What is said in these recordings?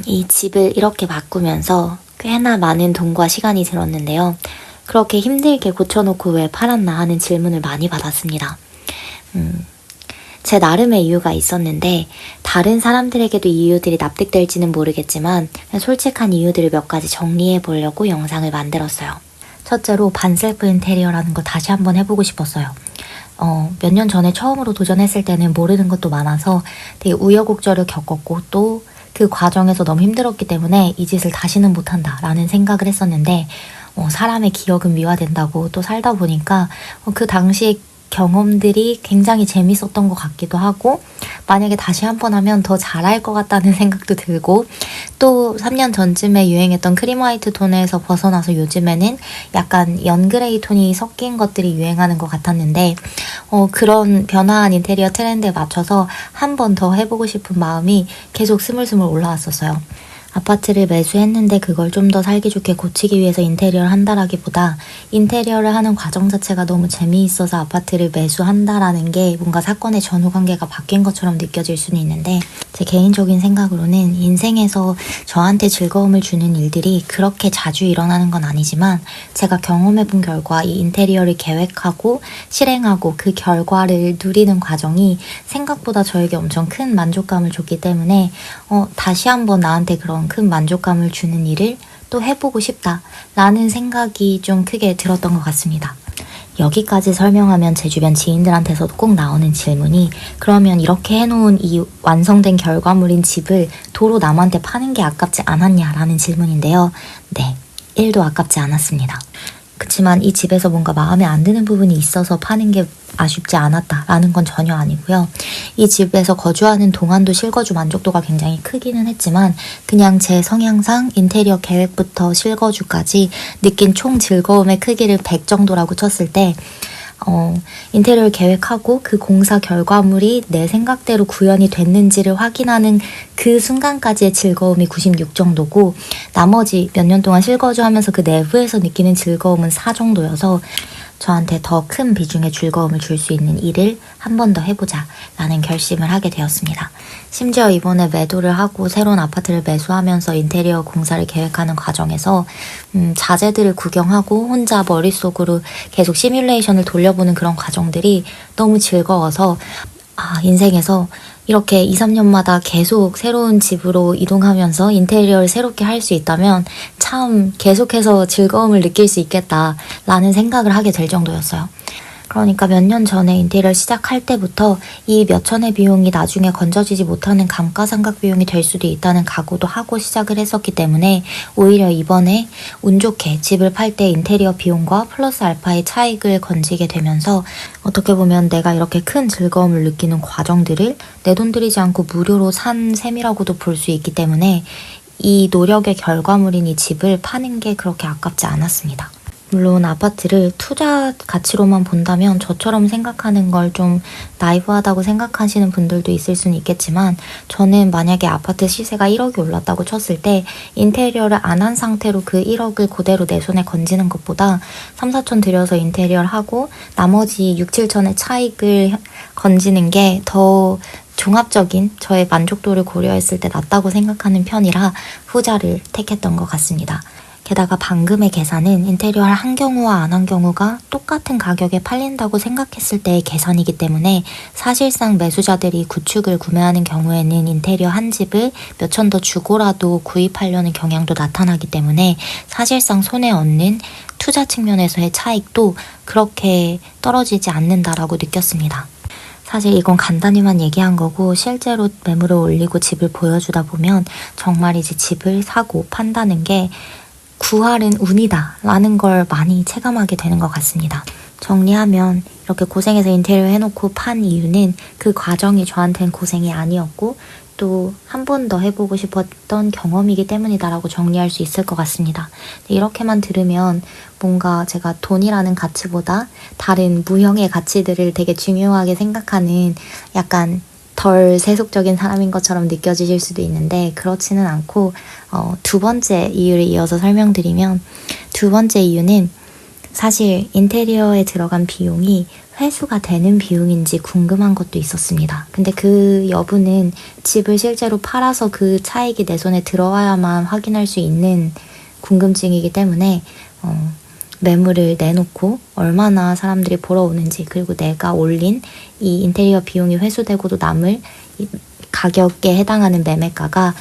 이 집을 이렇게 바꾸면서 꽤나 많은 돈과 시간이 들었는데요. 그렇게 힘들게 고쳐놓고 왜 팔았나 하는 질문을 많이 받았습니다. 제 나름의 이유가 있었는데 다른 사람들에게도 이 이유들이 납득될지는 모르겠지만 솔직한 이유들을 몇 가지 정리해 보려고 영상을 만들었어요. 첫째로 반셀프 인테리어라는 거 다시 한번 해보고 싶었어요. 몇 년 전에 처음으로 도전했을 때는 모르는 것도 많아서 되게 우여곡절을 겪었고 또 그 과정에서 너무 힘들었기 때문에 이 짓을 다시는 못한다 라는 생각을 했었는데 사람의 기억은 미화된다고 또 살다 보니까 그 당시에 경험들이 굉장히 재밌었던 것 같기도 하고 만약에 다시 한 번 하면 더 잘할 것 같다는 생각도 들고 또 3년 전쯤에 유행했던 크림 화이트 톤에서 벗어나서 요즘에는 약간 연그레이 톤이 섞인 것들이 유행하는 것 같았는데 그런 변화한 인테리어 트렌드에 맞춰서 한 번 더 해보고 싶은 마음이 계속 스물스물 올라왔었어요. 아파트를 매수했는데 그걸 좀 더 살기 좋게 고치기 위해서 인테리어를 한다라기보다 인테리어를 하는 과정 자체가 너무 재미있어서 아파트를 매수한다라는 게 뭔가 사건의 전후관계가 바뀐 것처럼 느껴질 수는 있는데 제 개인적인 생각으로는 인생에서 저한테 즐거움을 주는 일들이 그렇게 자주 일어나는 건 아니지만 제가 경험해본 결과 이 인테리어를 계획하고 실행하고 그 결과를 누리는 과정이 생각보다 저에게 엄청 큰 만족감을 줬기 때문에 다시 한번 나한테 그런 큰 만족감을 주는 일을 또 해보고 싶다라는 생각이 좀 크게 들었던 것 같습니다. 여기까지 설명하면 제 주변 지인들한테서 꼭 나오는 질문이 그러면 이렇게 해놓은 이 완성된 결과물인 집을 도로 남한테 파는 게 아깝지 않았냐라는 질문인데요. 네, 1도 아깝지 않았습니다. 그치만 이 집에서 뭔가 마음에 안 드는 부분이 있어서 파는 게 아쉽지 않았다라는 건 전혀 아니고요. 이 집에서 거주하는 동안도 실거주 만족도가 굉장히 크기는 했지만 그냥 제 성향상 인테리어 계획부터 실거주까지 느낀 총 즐거움의 크기를 100 정도라고 쳤을 때 인테리어를 계획하고 그 공사 결과물이 내 생각대로 구현이 됐는지를 확인하는 그 순간까지의 즐거움이 96 정도고 나머지 몇 년 동안 실거주하면서 그 내부에서 느끼는 즐거움은 4 정도여서 저한테 더 큰 비중의 즐거움을 줄 수 있는 일을 한 번 더 해보자 라는 결심을 하게 되었습니다. 심지어 이번에 매도를 하고 새로운 아파트를 매수하면서 인테리어 공사를 계획하는 과정에서 자재들을 구경하고 혼자 머릿속으로 계속 시뮬레이션을 돌려보는 그런 과정들이 너무 즐거워서 인생에서 이렇게 2, 3년마다 계속 새로운 집으로 이동하면서 인테리어를 새롭게 할 수 있다면 참 계속해서 즐거움을 느낄 수 있겠다라는 생각을 하게 될 정도였어요. 그러니까 몇 년 전에 인테리어를 시작할 때부터 이 몇천의 비용이 나중에 건져지지 못하는 감가상각 비용이 될 수도 있다는 각오도 하고 시작을 했었기 때문에 오히려 이번에 운 좋게 집을 팔 때 인테리어 비용과 플러스 알파의 차익을 건지게 되면서 어떻게 보면 내가 이렇게 큰 즐거움을 느끼는 과정들을 내 돈 들이지 않고 무료로 산 셈이라고도 볼 수 있기 때문에 이 노력의 결과물인 이 집을 파는 게 그렇게 아깝지 않았습니다. 물론 아파트를 투자 가치로만 본다면 저처럼 생각하는 걸 좀 나이브하다고 생각하시는 분들도 있을 수는 있겠지만 저는 만약에 아파트 시세가 1억이 올랐다고 쳤을 때 인테리어를 안 한 상태로 그 1억을 그대로 내 손에 건지는 것보다 3, 4천 들여서 인테리어를 하고 나머지 6, 7천의 차익을 건지는 게 더 종합적인 저의 만족도를 고려했을 때 낫다고 생각하는 편이라 후자를 택했던 것 같습니다. 게다가 방금의 계산은 인테리어를 한 경우와 안 한 경우가 똑같은 가격에 팔린다고 생각했을 때의 계산이기 때문에 사실상 매수자들이 구축을 구매하는 경우에는 인테리어 한 집을 몇천 더 주고라도 구입하려는 경향도 나타나기 때문에 사실상 손에 얻는 투자 측면에서의 차익도 그렇게 떨어지지 않는다라고 느꼈습니다. 사실 이건 간단히만 얘기한 거고 실제로 매물을 올리고 집을 보여주다 보면 정말 이제 집을 사고 판다는 게 구할은 운이다 라는 걸 많이 체감하게 되는 것 같습니다. 정리하면 이렇게 고생해서 인테리어 해놓고 판 이유는 그 과정이 저한테는 고생이 아니었고 또 한 번 더 해보고 싶었던 경험이기 때문이다라고 정리할 수 있을 것 같습니다. 이렇게만 들으면 뭔가 제가 돈이라는 가치보다 다른 무형의 가치들을 되게 중요하게 생각하는 약간 덜 세속적인 사람인 것처럼 느껴지실 수도 있는데 그렇지는 않고 두 번째 이유를 이어서 설명드리면 두 번째 이유는 사실 인테리어에 들어간 비용이 회수가 되는 비용인지 궁금한 것도 있었습니다. 근데 그 여부는 집을 실제로 팔아서 그 차익이 내 손에 들어와야만 확인할 수 있는 궁금증이기 때문에 매물을 내놓고 얼마나 사람들이 보러 오는지, 그리고 내가 올린 이 인테리어 비용이 회수되고도 남을 이 가격에 해당하는 매매가가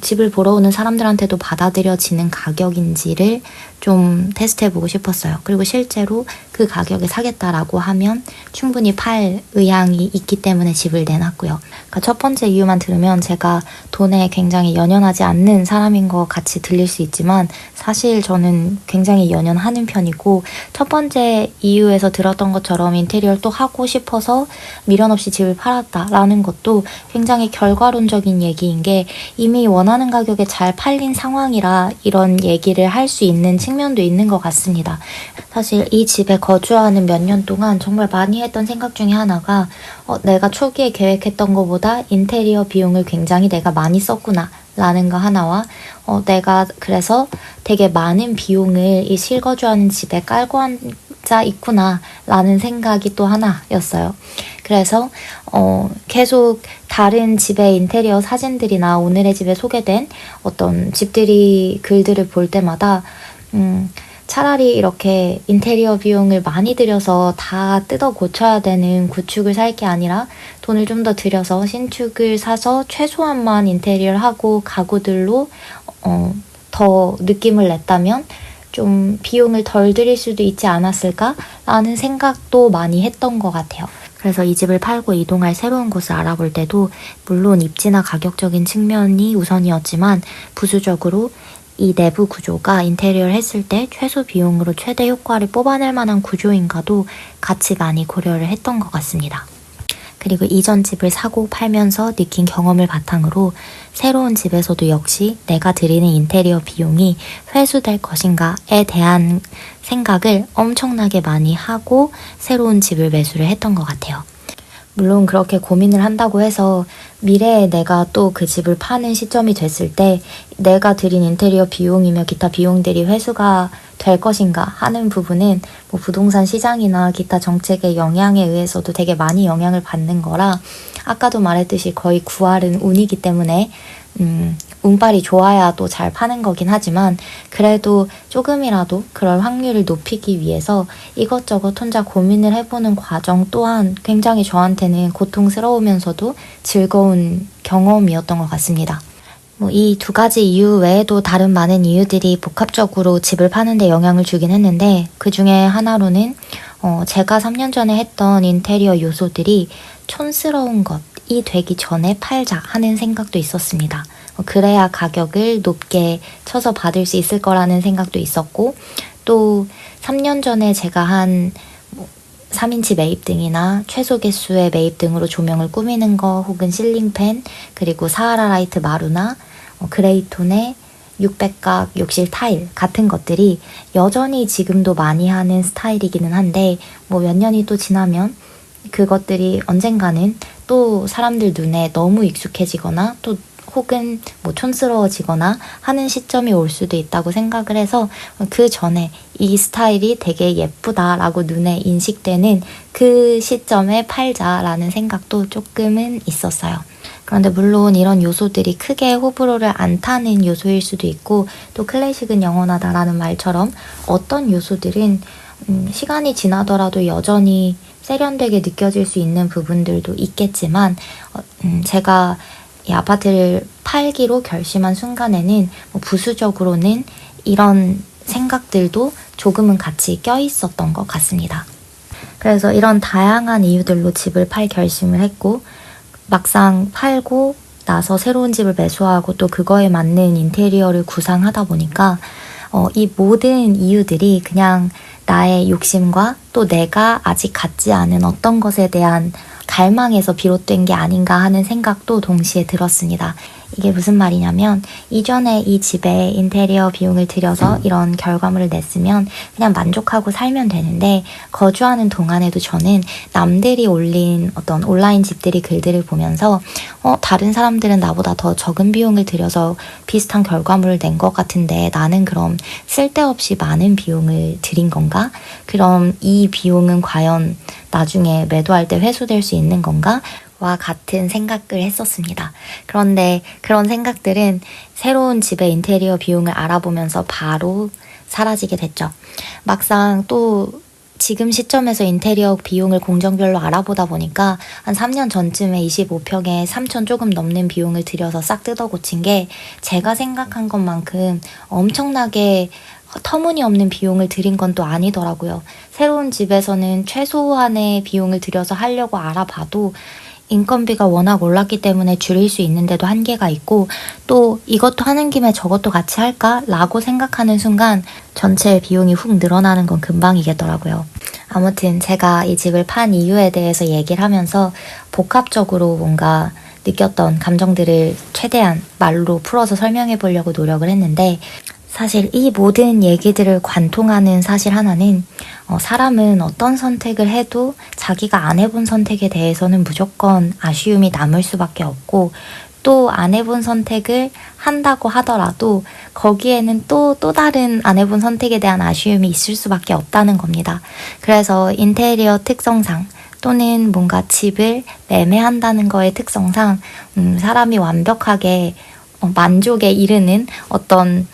집을 보러 오는 사람들한테도 받아들여지는 가격인지를 좀 테스트해보고 싶었어요. 그리고 실제로 그 가격에 사겠다라고 하면 충분히 팔 의향이 있기 때문에 집을 내놨고요. 그러니까 첫 번째 이유만 들으면 제가 돈에 굉장히 연연하지 않는 사람인 것 같이 들릴 수 있지만 사실 저는 굉장히 연연하는 편이고, 첫 번째 이유에서 들었던 것처럼 인테리어를 또 하고 싶어서 미련 없이 집을 팔았다라는 것도 굉장히 결과론적인 얘기인 게, 이미 원하는 가격에 잘 팔린 상황이라 이런 얘기를 할 수 있는 측면도 있는 것 같습니다. 사실 이 집에 거주하는 몇 년 동안 정말 많이 했던 생각 중에 하나가 내가 초기에 계획했던 것보다 인테리어 비용을 굉장히 내가 많이 썼구나 라는 거 하나와 내가 그래서 되게 많은 비용을 이 실거주하는 집에 깔고 앉아 있구나 라는 생각이 또 하나였어요. 그래서 계속 다른 집의 인테리어 사진들이나 오늘의 집에 소개된 어떤 집들이 글들을 볼 때마다 차라리 이렇게 인테리어 비용을 많이 들여서 다 뜯어 고쳐야 되는 구축을 살 게 아니라 돈을 좀 더 들여서 신축을 사서 최소한만 인테리어를 하고 가구들로 더 느낌을 냈다면 좀 비용을 덜 들일 수도 있지 않았을까라는 생각도 많이 했던 것 같아요. 그래서 이 집을 팔고 이동할 새로운 곳을 알아볼 때도 물론 입지나 가격적인 측면이 우선이었지만 부수적으로 이 내부 구조가 인테리어를 했을 때 최소 비용으로 최대 효과를 뽑아낼 만한 구조인가도 같이 많이 고려를 했던 것 같습니다. 그리고 이전 집을 사고 팔면서 느낀 경험을 바탕으로 새로운 집에서도 역시 내가 들이는 인테리어 비용이 회수될 것인가에 대한 생각을 엄청나게 많이 하고 새로운 집을 매수를 했던 것 같아요. 물론 그렇게 고민을 한다고 해서 미래에 내가 또 그 집을 파는 시점이 됐을 때 내가 들인 인테리어 비용이며 기타 비용들이 회수가 될 것인가 하는 부분은 뭐 부동산 시장이나 기타 정책의 영향에 의해서도 되게 많이 영향을 받는 거라, 아까도 말했듯이 거의 9할은 운이기 때문에 운빨이 좋아야 또 잘 파는 거긴 하지만, 그래도 조금이라도 그럴 확률을 높이기 위해서 이것저것 혼자 고민을 해보는 과정 또한 굉장히 저한테는 고통스러우면서도 즐거운 경험이었던 것 같습니다. 이 두 가지 이유 외에도 다른 많은 이유들이 복합적으로 집을 파는데 영향을 주긴 했는데, 그 중에 하나로는 제가 3년 전에 했던 인테리어 요소들이 촌스러운 것이 되기 전에 팔자 하는 생각도 있었습니다. 그래야 가격을 높게 쳐서 받을 수 있을 거라는 생각도 있었고, 또 3년 전에 제가 한 3인치 매입 등이나 최소 개수의 매입 등으로 조명을 꾸미는 거, 혹은 실링팬, 그리고 사하라 라이트 마루나 그레이톤의 600각 욕실 타일 같은 것들이 여전히 지금도 많이 하는 스타일이기는 한데, 몇 년이 또 지나면 그것들이 언젠가는 또 사람들 눈에 너무 익숙해지거나 또 혹은 촌스러워지거나 하는 시점이 올 수도 있다고 생각을 해서, 그 전에 이 스타일이 되게 예쁘다라고 눈에 인식되는 그 시점에 팔자라는 생각도 조금은 있었어요. 그런데 물론 이런 요소들이 크게 호불호를 안 타는 요소일 수도 있고, 또 클래식은 영원하다라는 말처럼 어떤 요소들은 시간이 지나더라도 여전히 세련되게 느껴질 수 있는 부분들도 있겠지만, 제가 이 아파트를 팔기로 결심한 순간에는 부수적으로는 이런 생각들도 조금은 같이 껴있었던 것 같습니다. 그래서 이런 다양한 이유들로 집을 팔 결심을 했고, 막상 팔고 나서 새로운 집을 매수하고 또 그거에 맞는 인테리어를 구상하다 보니까 이 모든 이유들이 그냥 나의 욕심과 또 내가 아직 갖지 않은 어떤 것에 대한 갈망에서 비롯된 게 아닌가 하는 생각도 동시에 들었습니다. 이게 무슨 말이냐면 이전에 이 집에 인테리어 비용을 들여서 이런 결과물을 냈으면 그냥 만족하고 살면 되는데 거주하는 동안에도 저는 남들이 올린 어떤 온라인 집들이 글들을 보면서 다른 사람들은 나보다 더 적은 비용을 들여서 비슷한 결과물을 낸 것 같은데 나는 그럼 쓸데없이 많은 비용을 들인 건가? 그럼 이 비용은 과연 나중에 매도할 때 회수될 수 있는 건가? 와 같은 생각을 했었습니다. 그런데 그런 생각들은 새로운 집의 인테리어 비용을 알아보면서 바로 사라지게 됐죠. 막상 또 지금 시점에서 인테리어 비용을 공정별로 알아보다 보니까 한 3년 전쯤에 25평에 3천 조금 넘는 비용을 들여서 싹 뜯어 고친 게 제가 생각한 것만큼 엄청나게 터무니없는 비용을 들인 건 또 아니더라고요. 새로운 집에서는 최소한의 비용을 들여서 하려고 알아봐도 인건비가 워낙 올랐기 때문에 줄일 수 있는데도 한계가 있고 또 이것도 하는 김에 저것도 같이 할까? 라고 생각하는 순간 전체 비용이 훅 늘어나는 건 금방이겠더라고요. 아무튼 제가 이 집을 판 이유에 대해서 얘기를 하면서 복합적으로 뭔가 느꼈던 감정들을 최대한 말로 풀어서 설명해 보려고 노력을 했는데 사실 이 모든 얘기들을 관통하는 사실 하나는 사람은 어떤 선택을 해도 자기가 안 해본 선택에 대해서는 무조건 아쉬움이 남을 수밖에 없고 또 안 해본 선택을 한다고 하더라도 거기에는 또 다른 안 해본 선택에 대한 아쉬움이 있을 수밖에 없다는 겁니다. 그래서 인테리어 특성상 또는 뭔가 집을 매매한다는 거의 특성상 사람이 완벽하게 만족에 이르는 어떤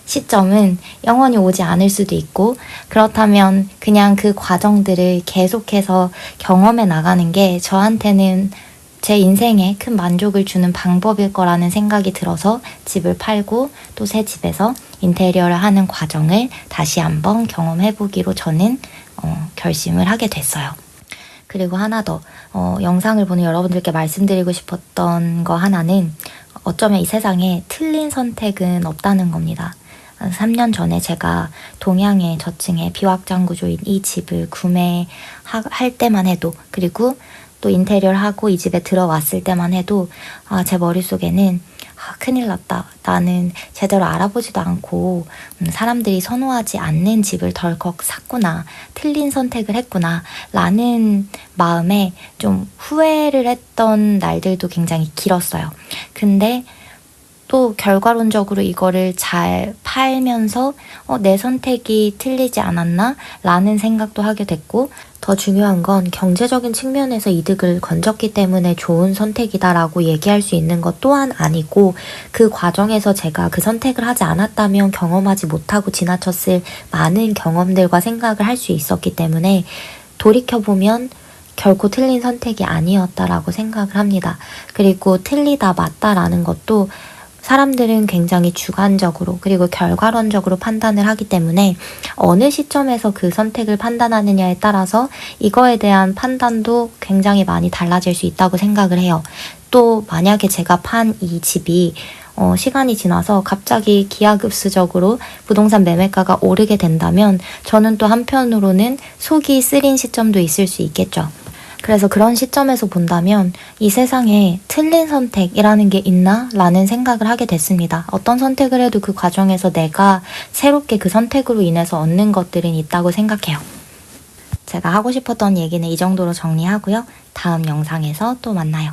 시점은 영원히 오지 않을 수도 있고 그렇다면 그냥 그 과정들을 계속해서 경험해 나가는 게 저한테는 제 인생에 큰 만족을 주는 방법일 거라는 생각이 들어서 집을 팔고 또 새 집에서 인테리어를 하는 과정을 다시 한번 경험해보기로 저는 결심을 하게 됐어요. 그리고 하나 더 영상을 보는 여러분들께 말씀드리고 싶었던 거 하나는 어쩌면 이 세상에 틀린 선택은 없다는 겁니다. 3년 전에 제가 동양의 저층의 비확장 구조인 이 집을 구매할 때만 해도 그리고 또 인테리어를 하고 이 집에 들어왔을 때만 해도 제 머릿속에는 큰일 났다. 나는 제대로 알아보지도 않고 사람들이 선호하지 않는 집을 덜컥 샀구나. 틀린 선택을 했구나. 라는 마음에 좀 후회를 했던 날들도 굉장히 길었어요. 근데 또 결과론적으로 이거를 잘 팔면서 내 선택이 틀리지 않았나? 라는 생각도 하게 됐고 더 중요한 건 경제적인 측면에서 이득을 건졌기 때문에 좋은 선택이다라고 얘기할 수 있는 것 또한 아니고 그 과정에서 제가 그 선택을 하지 않았다면 경험하지 못하고 지나쳤을 많은 경험들과 생각을 할 수 있었기 때문에 돌이켜보면 결코 틀린 선택이 아니었다라고 생각을 합니다. 그리고 틀리다 맞다라는 것도 사람들은 굉장히 주관적으로 그리고 결과론적으로 판단을 하기 때문에 어느 시점에서 그 선택을 판단하느냐에 따라서 이거에 대한 판단도 굉장히 많이 달라질 수 있다고 생각을 해요. 또 만약에 제가 판 이 집이 시간이 지나서 갑자기 기하급수적으로 부동산 매매가가 오르게 된다면 저는 또 한편으로는 속이 쓰린 시점도 있을 수 있겠죠. 그래서 그런 시점에서 본다면 이 세상에 틀린 선택이라는 게 있나? 라는 생각을 하게 됐습니다. 어떤 선택을 해도 그 과정에서 내가 새롭게 그 선택으로 인해서 얻는 것들은 있다고 생각해요. 제가 하고 싶었던 얘기는 이 정도로 정리하고요. 다음 영상에서 또 만나요.